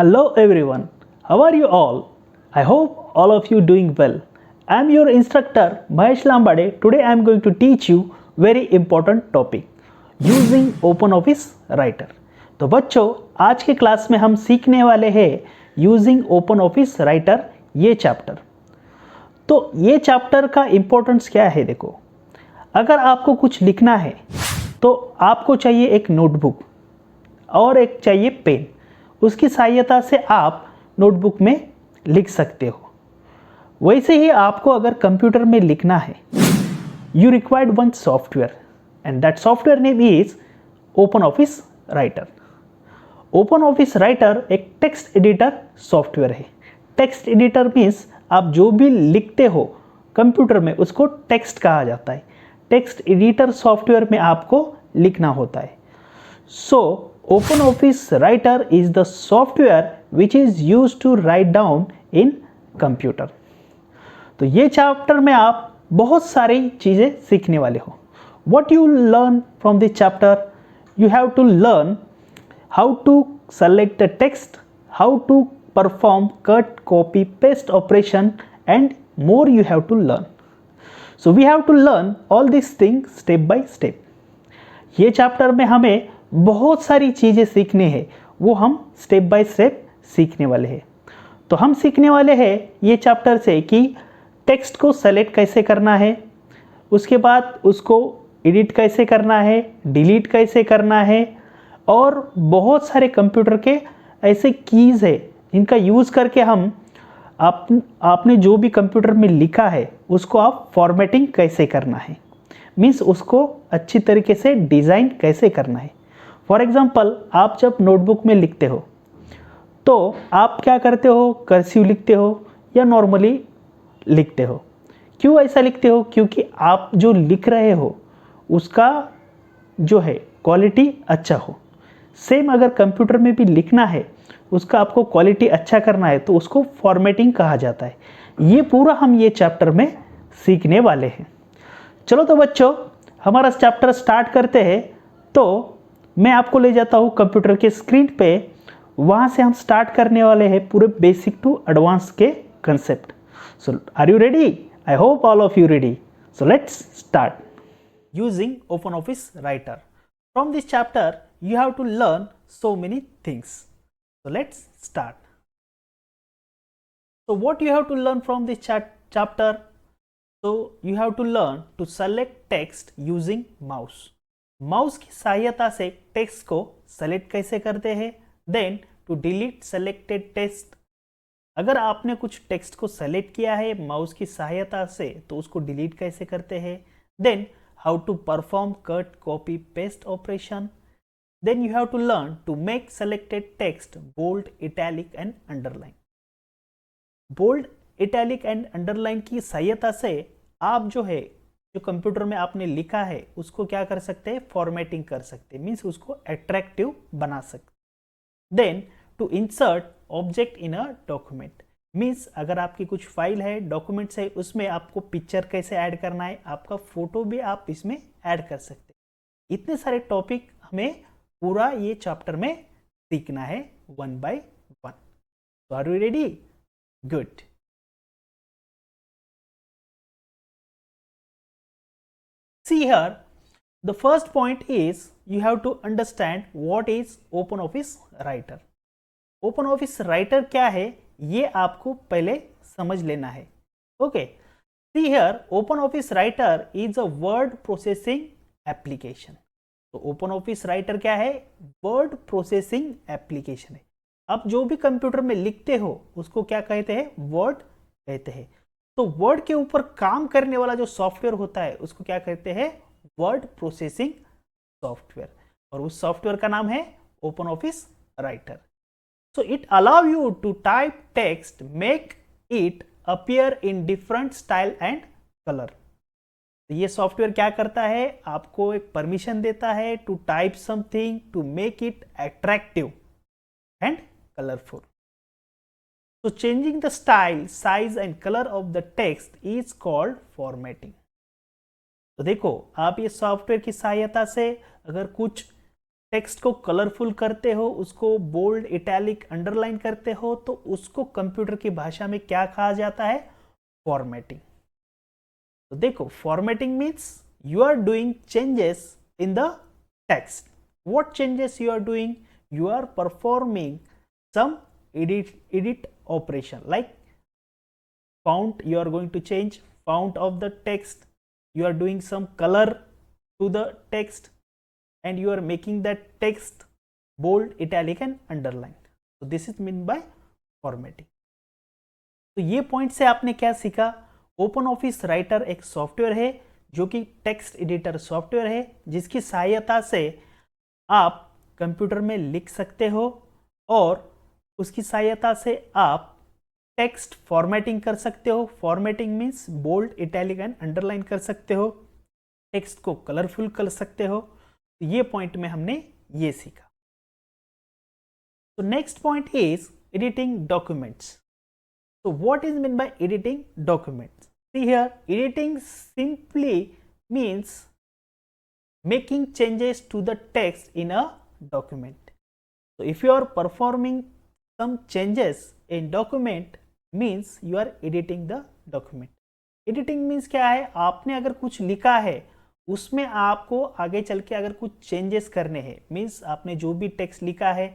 Hello everyone, how are you all? I hope all of you doing well. I am your instructor Mahesh Lambade. Today I am going to teach you very important topic using OpenOffice Writer. तो बच्चों आज के class में हम सीखने वाले हैं using OpenOffice Writer ये चैप्टर। तो ये चैप्टर का इम्पोर्टेंस क्या है देखो, अगर आपको कुछ लिखना है तो आपको चाहिए एक नोटबुक और एक चाहिए पेन। उसकी सहायता से आप नोटबुक में लिख सकते हो। वैसे ही आपको अगर कंप्यूटर में लिखना है, you required one software and that software name is OpenOffice writer. OpenOffice writer एक टेक्स्ट एडिटर सॉफ्टवेयर है। टेक्स्ट एडिटर मीन्स आप जो भी लिखते हो कंप्यूटर में उसको टेक्स्ट कहा जाता है। टेक्स्ट एडिटर सॉफ्टवेयर में आपको लिखना होता है। सो OpenOffice Writer is the software which is used to write down in computer। तो ये चैप्टर में आप बहुत सारी चीज़ें सीखने वाले हो। What you learn from this chapter? You have to learn how to select the text, how to perform cut, copy, paste operation, and more you have to learn. So we have to learn all these things step by step. ये chapter में हमें बहुत सारी चीज़ें सीखने हैं, वो हम स्टेप बाय स्टेप सीखने वाले हैं। तो हम सीखने वाले हैं ये चैप्टर से कि टेक्स्ट को सेलेक्ट कैसे करना है, उसके बाद उसको एडिट कैसे करना है, डिलीट कैसे करना है, और बहुत सारे कंप्यूटर के ऐसे कीज़ है जिनका यूज़ करके हम आपने जो भी कंप्यूटर में लिखा है उसको आप फॉर्मेटिंग कैसे करना है, मीन्स उसको अच्छी तरीके से डिज़ाइन कैसे करना है। फॉर एग्ज़ाम्पल आप जब नोटबुक में लिखते हो तो आप क्या करते हो, कर्सिव लिखते हो या नॉर्मली लिखते हो। क्यों ऐसा लिखते हो? क्योंकि आप जो लिख रहे हो उसका जो है क्वालिटी अच्छा हो। सेम अगर कंप्यूटर में भी लिखना है, उसका आपको क्वालिटी अच्छा करना है तो उसको फॉर्मेटिंग कहा जाता है। ये पूरा हम ये चैप्टर में सीखने वाले हैं। चलो तो बच्चों हमारा चैप्टर स्टार्ट करते हैं। तो मैं आपको ले जाता हूँ कंप्यूटर के स्क्रीन पे, वहाँ से हम स्टार्ट करने वाले हैं पूरे बेसिक टू एडवांस के concept. So are you ready? I hope all of you ready. So let's start using OpenOffice writer. From this chapter you have to learn so many things. So let's start. So what you have to learn from this chapter? So you have to learn to select text using mouse. माउस की सहायता से text को select कैसे करते हैं। Then to delete selected text, अगर आपने कुछ टेक्स्ट को सेलेक्ट किया है माउस की सहायता से तो उसको डिलीट कैसे करते हैं। Then how to perform cut, copy, paste operation. Then you have to learn to make selected text bold, italic and underline. Bold, italic and underline की सहायता से आप जो है जो कंप्यूटर में आपने लिखा है उसको क्या कर सकते हैं, फॉर्मेटिंग कर सकते हैं, मीन्स उसको अट्रैक्टिव बना सकते। Then to insert object in a document, means अगर आपकी कुछ फाइल है, डॉक्यूमेंट्स है, उसमें आपको पिक्चर कैसे ऐड करना है, आपका फोटो भी आप इसमें ऐड कर सकते हैं। इतने सारे टॉपिक हमें पूरा ये चैप्टर में सीखना है वन बाय वन। तो are you ready? Good. See here, the first point is you have to understand what is OpenOffice Writer. OpenOffice Writer क्या है ये आपको पहले समझ लेना है। Okay, see here, OpenOffice Writer is a word processing application. तो OpenOffice राइटर क्या है? वर्ड प्रोसेसिंग एप्लीकेशन है। आप जो भी कंप्यूटर में लिखते हो उसको क्या कहते हैं? वर्ड कहते हैं। तो वर्ड के ऊपर काम करने वाला जो सॉफ्टवेयर होता है उसको क्या कहते हैं? Word processing software. और उस सॉफ्टवेयर का नाम है OpenOffice writer. So it allow you to type text, make it appear in different style and colour. तो ये सॉफ्टवेयर क्या करता है? आपको एक परमिशन देता है to type something, to make it attractive and colourful. So changing the style, size and color of the text is called formatting. तो देखो आप ये सॉफ्टवेयर की सहायता से अगर कुछ टेक्स्ट को कलरफुल करते हो, उसको बोल्ड, इटैलिक, अंडरलाइन करते हो, तो उसको कंप्यूटर की भाषा में क्या कहा जाता है? फॉर्मेटिंग। तो देखो, formatting means you are doing changes in the text. What changes you are doing? You are performing some edit operation, like font. You are going to change font of the text. You are doing some color to the text, and you are making that text bold, italic and underline. So this is meant by formatting. तो ये point से आपने क्या सीखा? Open office writer एक software है जो कि टेक्स्ट एडिटर सॉफ्टवेयर है, जिसकी सहायता से आप कंप्यूटर में लिख सकते हो और उसकी सहायता से आप टेक्स्ट फॉर्मेटिंग कर सकते हो. Formatting means bold, italic and underline कर सकते हो, टेक्स्ट को कलरफुल कर सकते हो. तो ये पॉइंट में हमने ये सीखा. तो next point is editing documents. So what is meant by editing documents? See here, editing simply means making changes to the text in a document. So if you are performing some changes in document, means you are editing the document. Editing means क्या है? आपने अगर कुछ लिखा है उसमें आपको आगे चल के अगर कुछ चेंजेस करने हैं, मीन्स आपने जो भी टेक्स्ट लिखा है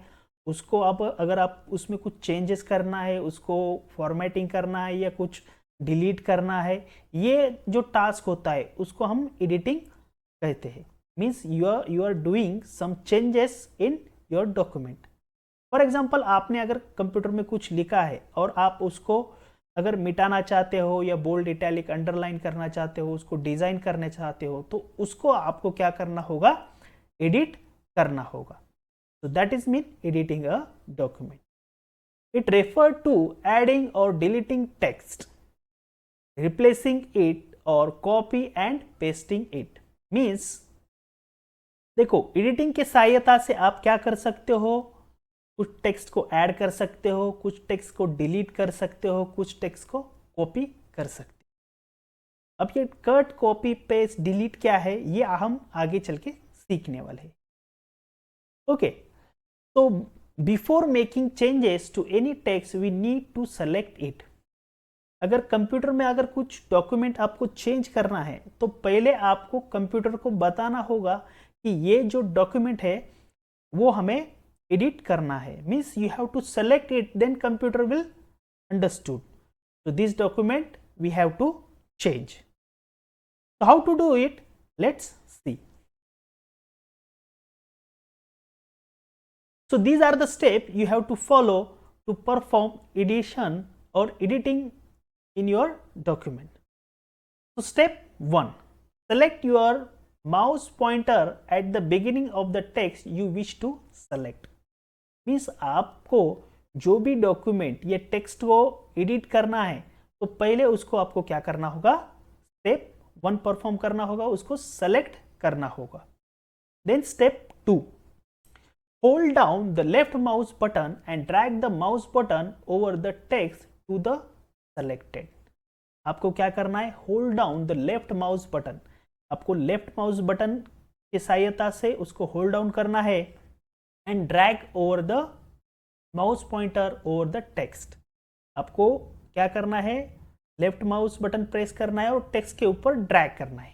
उसको अब अगर आप उसमें कुछ चेंजेस करना है, उसको फॉर्मेटिंग करना है या कुछ डिलीट करना है, ये जो टास्क होता है उसको हम एडिटिंग कहते हैं. Means you are doing some changes in your document. For example, आपने अगर कंप्यूटर में कुछ लिखा है और आप उसको अगर मिटाना चाहते हो या बोल्ड, इटैलिक, अंडरलाइन करना चाहते हो, उसको डिजाइन करना चाहते हो, तो उसको आपको क्या करना होगा? एडिट करना होगा. So that is mean editing a document. It referred to adding or deleting text, replacing it or copy and pasting it. Means देखो, एडिटिंग के सहायता से आप क्या कर सकते हो? कुछ टेक्स्ट को ऐड कर सकते हो, कुछ टेक्स्ट को डिलीट कर सकते हो, कुछ टेक्स्ट को कॉपी कर सकते हो. अब ये कट, कॉपी, पेस्ट, डिलीट क्या है, ये हम आगे चल के सीखने वाले हैं. Okay. So before making changes to any text, we need to select it. अगर कंप्यूटर में अगर कुछ डॉक्यूमेंट आपको चेंज करना है तो पहले आपको कंप्यूटर को बताना होगा कि ये जो डॉक्यूमेंट है वो हमें एडिट करना है. Means you have to select it, then computer will understood. So this document we have to change. So how to do it? Let's see. So these are the steps you have to follow to perform edition or editing in your document. So step 1, select your mouse pointer at the beginning of the text you wish to select. Means आपको जो भी document या text को edit करना है तो पहले उसको आपको क्या करना होगा? स्टेप 1 परफॉर्म करना होगा, उसको सेलेक्ट करना होगा. Then step 2, hold down the left mouse button and drag the mouse button over the text to the selected. आपको क्या करना है? hold down the left mouse button. आपको left mouse button की सहायता से उसको hold down करना है and drag over the mouse pointer over the text. आपको क्या करना है? लेफ्ट माउस बटन प्रेस करना है और टेक्स्ट के ऊपर ड्रैग करना है.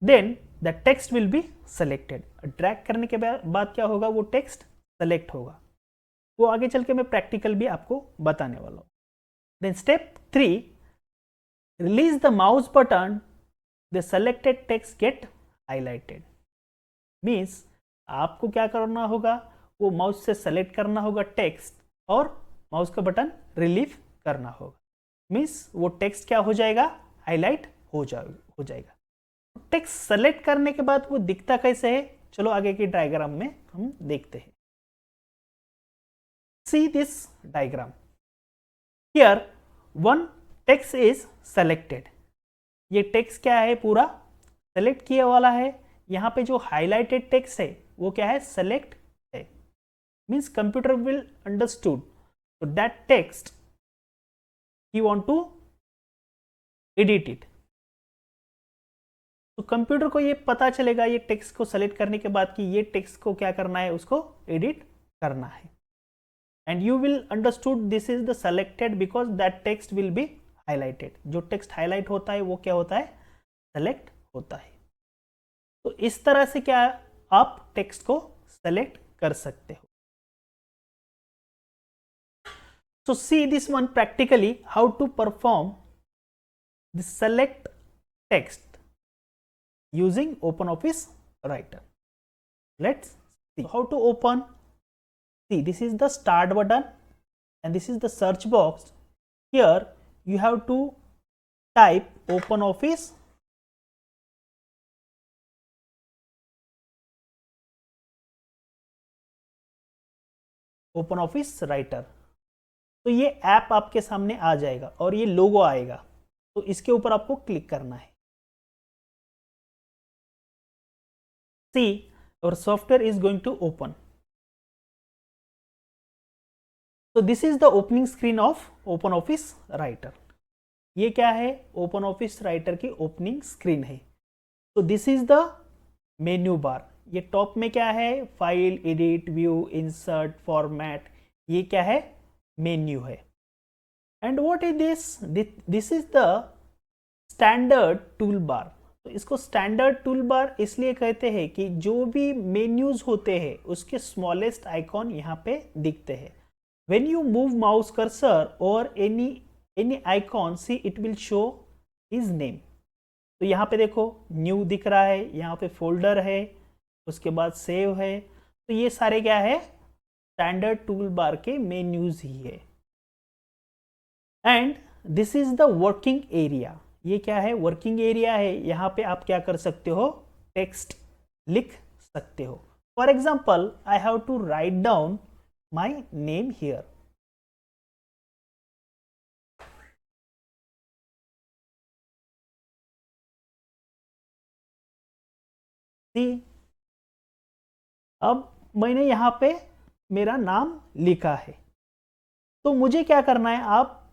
Then the text will be selected. Drag करने के बाद क्या होगा? वो टेक्स्ट सेलेक्ट होगा. वो आगे चल के मैं प्रैक्टिकल भी आपको बताने वाला हूँ. Then step 3, release the mouse button, the selected text get highlighted. Means आपको क्या करना होगा? वो माउस से सेलेक्ट करना होगा टेक्स्ट और माउस का बटन रिलीव करना होगा. मीन्स वो टेक्स्ट क्या हो जाएगा? हाईलाइट हो जाएगा. टेक्स्ट सेलेक्ट करने के बाद वो दिखता कैसे है? चलो आगे की डायग्राम में हम देखते हैं. See this diagram. Here one text is selected. ये टेक्स्ट क्या है? पूरा सेलेक्ट किया वाला है. यहाँ पे जो हाईलाइटेड टेक्स्ट है वो क्या है? सेलेक्ट है. Means computer will understood so that text he want to edit it. तो कंप्यूटर को ये पता चलेगा ये टेक्स्ट को सेलेक्ट करने के बाद कि ये टेक्स्ट को क्या करना है, उसको एडिट करना है। And you will understood this is the selected because that text will B highlighted. जो टेक्स्ट हाईलाइट होता है वो क्या होता है, सेलेक्ट होता है। तो इस तरह से क्या आप टेक्स्ट को सेलेक्ट कर सकते हो। So see this one practically, how to perform the select text using OpenOffice Writer. Let's see how to open. See, this is the start button and this is the search box. Here you have to type OpenOffice Writer. तो ये app आपके सामने आ जाएगा और ये लोगो आएगा, तो इसके ऊपर आपको क्लिक करना है। See our software is going to open. तो this is the opening screen of OpenOffice writer. ये क्या है, OpenOffice राइटर की ओपनिंग स्क्रीन है। तो this is the menu bar. ये टॉप में क्या है, file, edit, view, insert, format, ये क्या है, मेन्यू है। And what is this, this is the standard tool bar. तो इसको स्टैंडर्ड टूल बार इसलिए कहते हैं कि जो भी मेन्यूज होते हैं उसके स्मॉलेस्ट आइकॉन यहाँ पे दिखते हैं। When you move mouse cursor over any icon, see it will show his name. तो यहाँ पे देखो न्यू दिख रहा है, यहाँ पे फोल्डर है, उसके बाद सेव है। तो ये सारे क्या है, स्टैंडर्ड टूल बार के मेन्यूज ही है। And this is the working area. ये क्या है, वर्किंग एरिया है। यहाँ पे आप क्या कर सकते हो, टेक्स्ट लिख सकते हो। For example I have to write down my name here. अब मैंने यहाँ पे मेरा नाम लिखा है, तो मुझे क्या करना है, आप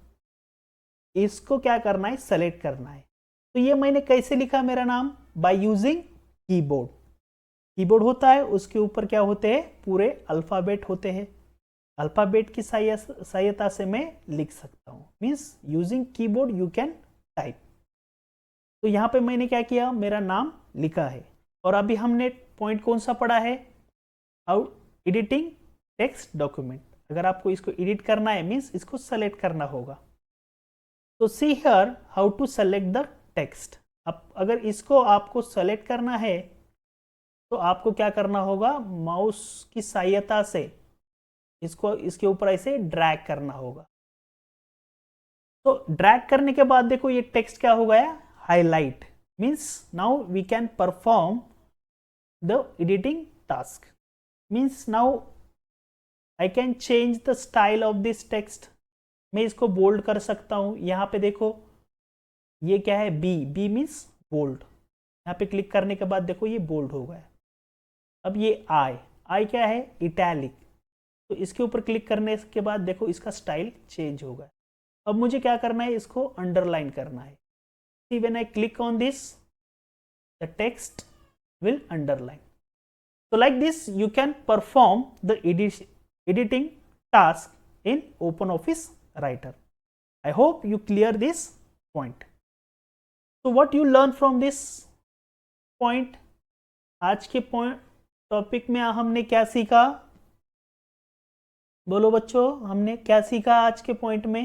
इसको क्या करना है, सेलेक्ट करना है। तो ये मैंने कैसे लिखा मेरा नाम, बाय यूजिंग कीबोर्ड। कीबोर्ड होता है, उसके ऊपर क्या होते हैं, पूरे अल्फाबेट होते हैं। अल्फाबेट की सहायता से मैं लिख सकता हूँ, means using keyboard you can type. तो यहाँ पे मैंने क्या किया, मेरा नाम लिखा है। और अभी हमने पॉइंट कौन सा पढ़ा है, हाउ एडिटिंग टेक्स्ट डॉक्यूमेंट। अगर आपको इसको एडिट करना है मीन्स इसको सेलेक्ट करना होगा। तो see here how to select the text. अब अगर इसको आपको सेलेक्ट करना है तो आपको क्या करना होगा, माउस की सहायता से इसको इसके ऊपर ऐसे ड्रैग करना होगा। तो ड्रैग करने के बाद देखो ये टेक्स्ट क्या हो गया, highlight, means now we can perform the editing task. Means now I can change the style of this text. मैं इसको बोल्ड कर सकता हूँ। यहाँ पे देखो ये क्या है, बी मीन्स बोल्ड। यहाँ पे क्लिक करने के बाद देखो ये बोल्ड हो गया। अब ये आई क्या है, इटैलिक। तो इसके ऊपर क्लिक करने के बाद देखो इसका स्टाइल चेंज हो गया। अब मुझे क्या करना है, इसको अंडरलाइन करना है। See when I click on this the text will underline. So like this you can perform the editing task in OpenOffice Writer. I hope you clear this point. So what you learn from this point? आज के point topic में हमने क्या सीखा, बोलो बच्चों, हमने क्या सीखा आज के पॉइंट में?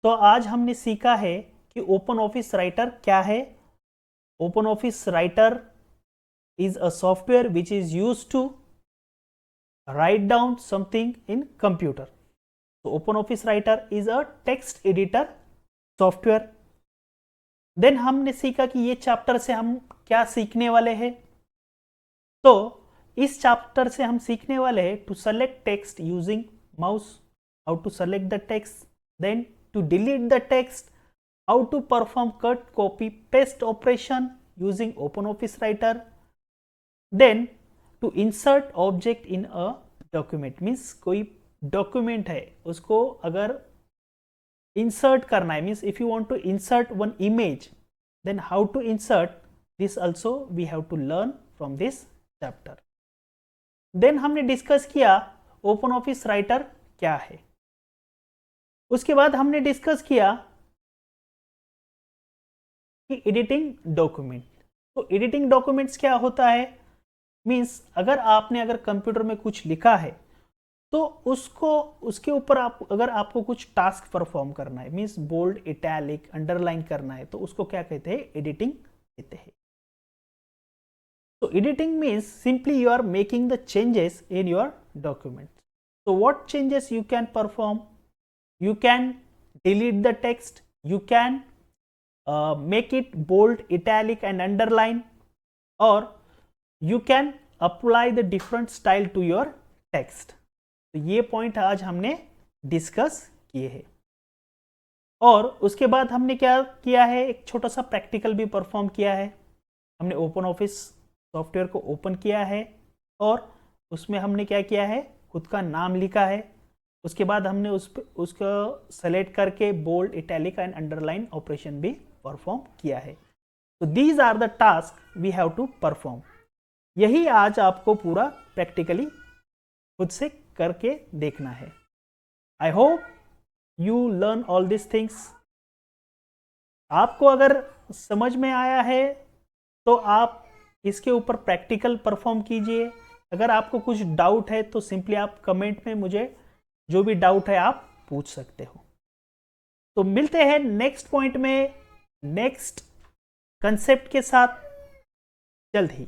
तो आज हमने सीखा है कि OpenOffice Writer क्या है। OpenOffice Writer is a software which is used to write down something in computer. So OpenOffice Writer is a text editor software. Then हमने सीखा कि ये चैप्टर से हम क्या सीखने वाले हैं। तो इस चैप्टर से हम सीखने वाले हैं to select text using mouse, how to select the text, then to delete the text, how to perform cut copy paste operation using OpenOffice Writer, then to insert object in a document. Means कोई document है उसको अगर insert करना है, means if you want to insert one image then how to insert this also we have to learn from this chapter. Then हमने discuss किया open office writer क्या है। उसके बाद हमने डिस्कस किया कि एडिटिंग डॉक्यूमेंट। तो एडिटिंग डॉक्यूमेंट्स क्या होता है, मीन्स अगर कंप्यूटर में कुछ लिखा है तो उसके ऊपर आपको कुछ टास्क परफॉर्म करना है, मीन्स बोल्ड, इटैलिक, अंडरलाइन करना है, तो उसको क्या कहते हैं, एडिटिंग कहते हैं। So editing means simply you are making the changes in your document. So what changes you can perform? You can delete the text, you can make it bold, italic and underline, or you can apply the different style to your text. तो ये point आज हमने discuss किए हैं। और उसके बाद हमने क्या किया है, एक छोटा सा प्रैक्टिकल भी परफॉर्म किया है। हमने ओपन ऑफिस सॉफ्टवेयर को ओपन किया है और उसमें हमने क्या किया है, खुद का नाम लिखा है। उसके बाद हमने उसको सेलेक्ट करके bold, italic and underline operation भी परफॉर्म किया है। तो these are the task we have to perform. यही आज आपको पूरा प्रैक्टिकली खुद से करके देखना है। I hope you learn all this things. आपको अगर समझ में आया है तो आप इसके ऊपर प्रैक्टिकल परफॉर्म कीजिए। अगर आपको कुछ डाउट है तो सिंपली आप कमेंट में मुझे जो भी डाउट है आप पूछ सकते हो। तो मिलते हैं नेक्स्ट पॉइंट में नेक्स्ट कंसेप्ट के साथ जल्द ही।